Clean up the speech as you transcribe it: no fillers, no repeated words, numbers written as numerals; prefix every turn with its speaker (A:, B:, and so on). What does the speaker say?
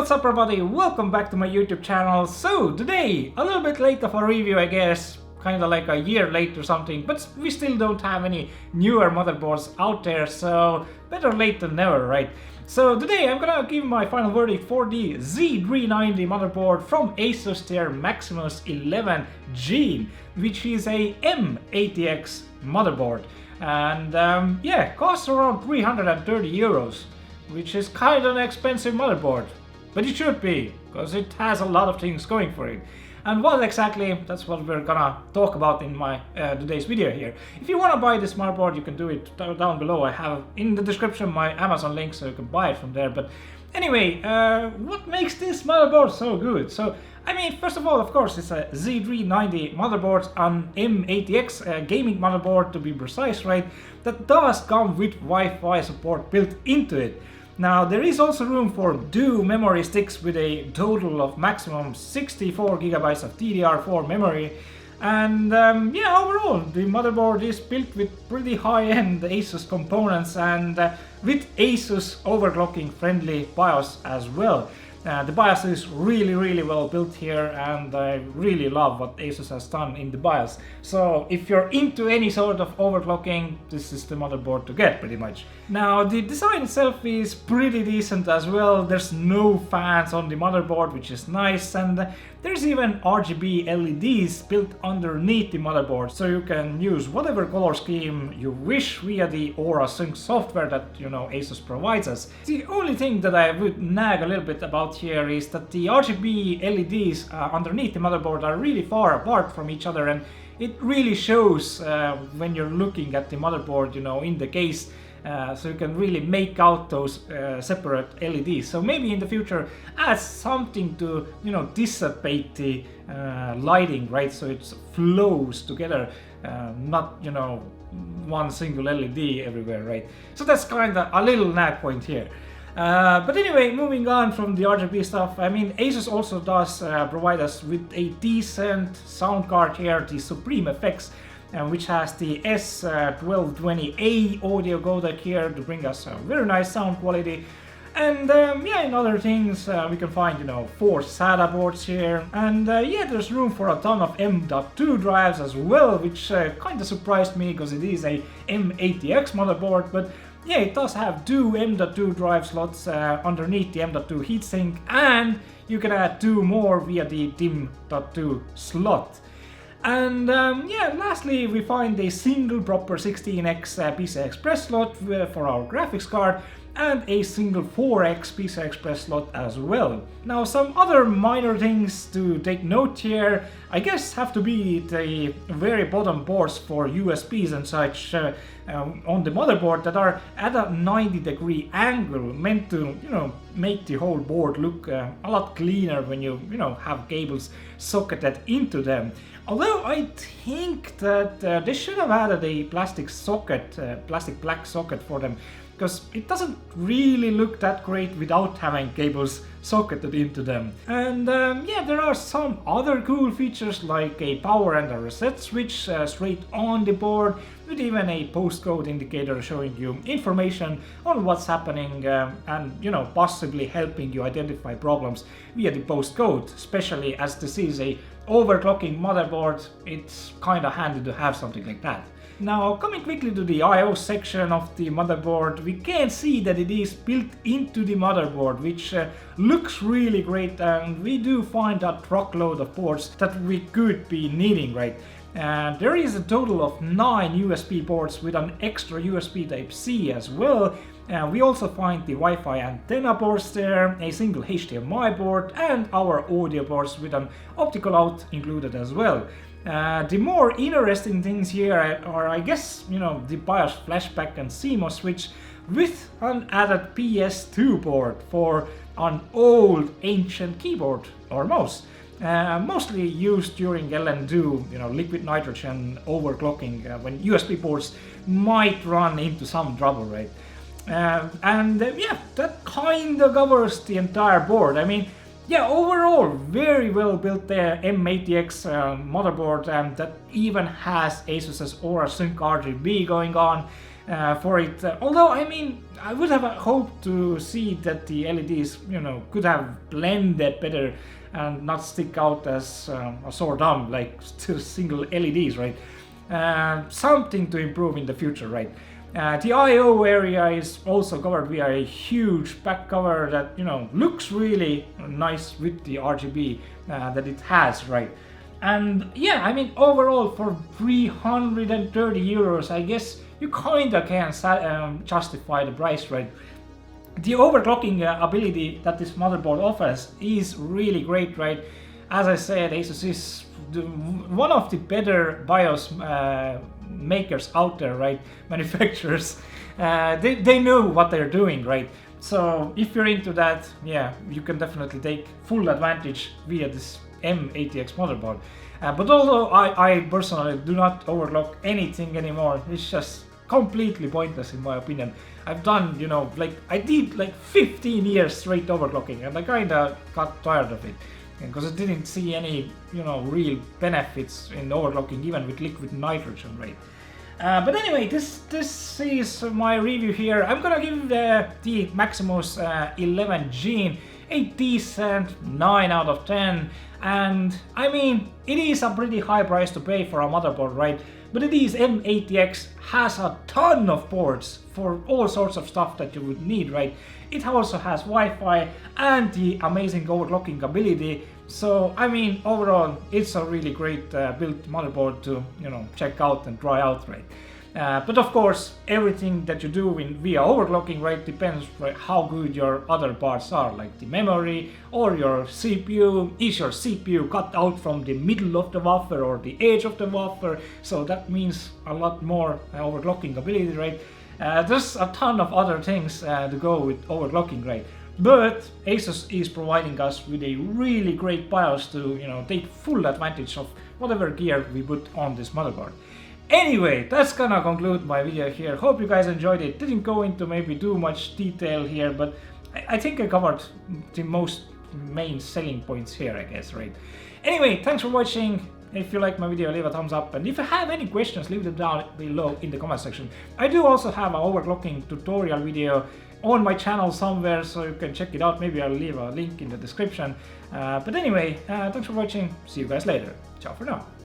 A: what's up everybody, welcome back to my YouTube channel. So today, a little bit late of a review I guess, kinda like a year late or something, but we still don't have any newer motherboards out there, so better late than never, right? So today I'm gonna give my final verdict for the Z390 motherboard from ASUS, their Maximus 11 Gene, which is a mATX motherboard. And yeah, costs around 330 euros, which is kind of an expensive motherboard. But it should be, because it has a lot of things going for it. And what exactly, that's what we're gonna talk about in my today's video here. If you wanna buy this motherboard, you can do it down below. I have in the description my Amazon link, so you can buy it from there. But anyway, what makes this motherboard so good? So, I mean, first of all, of course, it's a Z390 motherboard, an mATX gaming motherboard to be precise, right? That does come with Wi-Fi support built into it. Now, there is also room for two memory sticks with a total of maximum 64 GB of DDR4 memory. And yeah, overall, the motherboard is built with pretty high-end ASUS components and with ASUS overclocking friendly BIOS as well. The BIOS is really well built here, and I really love what ASUS has done in the BIOS. So if you're into any sort of overclocking, this is the motherboard to get pretty much. Now the design itself is pretty decent as well. There's no fans on the motherboard, which is nice, and there's even RGB LEDs built underneath the motherboard, so you can use whatever color scheme you wish via the Aura Sync software that, you know, ASUS provides us. The only thing that I would nag a little bit about here is that the RGB LEDs underneath the motherboard are really far apart from each other, and it really shows when you're looking at the motherboard, you know, in the case. So you can really make out those separate LEDs. So maybe in the future add something to, you know, dissipate the lighting, right? So it flows together, not, you know, one single LED everywhere, right? So that's kind of a little nag point here. But anyway, moving on from the RGB stuff, I mean, ASUS also does provide us with a decent sound card here, the Supreme FX, which has the S1220A audio codec here to bring us a very nice sound quality. And yeah, in other things we can find, you know, 4 SATA boards here, and yeah, there's room for a ton of M.2 drives as well, which kind of surprised me because it is a mATX motherboard. But yeah, it does have 2 M.2 drive slots underneath the M.2 heatsink, and you can add 2 more via the DIMM.2 slot. And yeah, lastly we find a single proper 16x PCI Express slot for our graphics card, and a single 4x PCI Express slot as well. Now, some other minor things to take note here, I guess, have to be the very bottom ports for USBs and such on the motherboard that are at a 90-degree angle, meant to, you know, make the whole board look a lot cleaner when you know, have cables socketed into them. Although I think that they should have added a plastic socket, plastic black socket for them, because it doesn't really look that great without having cables socketed into them. And yeah, there are some other cool features like a power and a reset switch straight on the board, with even a postcode indicator showing you information on what's happening and, you know, possibly helping you identify problems via the postcode. Especially as this is a overclocking motherboard, it's kind of handy to have something like that. Now, coming quickly to the I/O section of the motherboard, we can see that it is built into the motherboard, which looks really great, and we do find a truckload of ports that we could be needing, right? There is a total of 9 USB ports with an extra USB Type-C as well. We also find the Wi-Fi antenna ports there, a single HDMI port, and our audio ports with an optical out included as well. The more interesting things here are, I guess, you know, the BIOS flashback and CMOS switch with an added PS2 port for an old ancient keyboard or mouse. Mostly used during LN2, you know, liquid nitrogen overclocking, when USB ports might run into some trouble, right? And yeah, that kind of covers the entire board. I mean, yeah, overall, very well built mATX motherboard, that even has ASUS's Aura Sync RGB going on. for it. Although, I mean, I would have hoped to see that the LEDs, you know, could have blended better and not stick out as a sore thumb like single LEDs, right? Something to improve in the future, right? The I/O area is also covered via a huge back cover that, you know, looks really nice with the RGB that it has, right? And yeah, I mean, overall for 330 euros, I guess you kinda can justify the price, right? The overclocking ability that this motherboard offers is really great, right? As I said, ASUS is one of the better BIOS makers out there, right? Manufacturers. They know what they're doing, right? So if you're into that, yeah, you can definitely take full advantage via this mATX motherboard. But although I personally do not overclock anything anymore, it's just completely pointless in my opinion. I've done, you know, like I did like 15 years straight overclocking, and I kinda got tired of it because I didn't see any, you know, real benefits in overclocking even with liquid nitrogen, right? But anyway, this is my review here. I'm gonna give the Maximus 11 Gene a decent 9 out of 10, and I mean, it is a pretty high price to pay for a motherboard, right? But it is mATX, has a ton of ports for all sorts of stuff that you would need, right? It also has Wi-Fi and the amazing overclocking ability. So I mean, overall, it's a really great built motherboard to, you know, check out and try out, right? But of course, everything that you do via overclocking, right, depends, right, how good your other parts are, like the memory or your CPU. Is your CPU cut out from the middle of the wafer or the edge of the wafer? So that means a lot more overclocking ability, right? There's a ton of other things to go with overclocking, right? But ASUS is providing us with a really great BIOS to, you know, take full advantage of whatever gear we put on this motherboard. Anyway, that's gonna conclude my video here. Hope you guys enjoyed it. Didn't go into maybe too much detail here, but I think I covered the most main selling points here, I guess, right? Anyway, thanks for watching. If you like my video, leave a thumbs up, and if you have any questions, leave them down below in the comment section. I do also have an overclocking tutorial video on my channel somewhere, so you can check it out. Maybe I'll leave a link in the description. But anyway, thanks for watching. See you guys later. Ciao for now.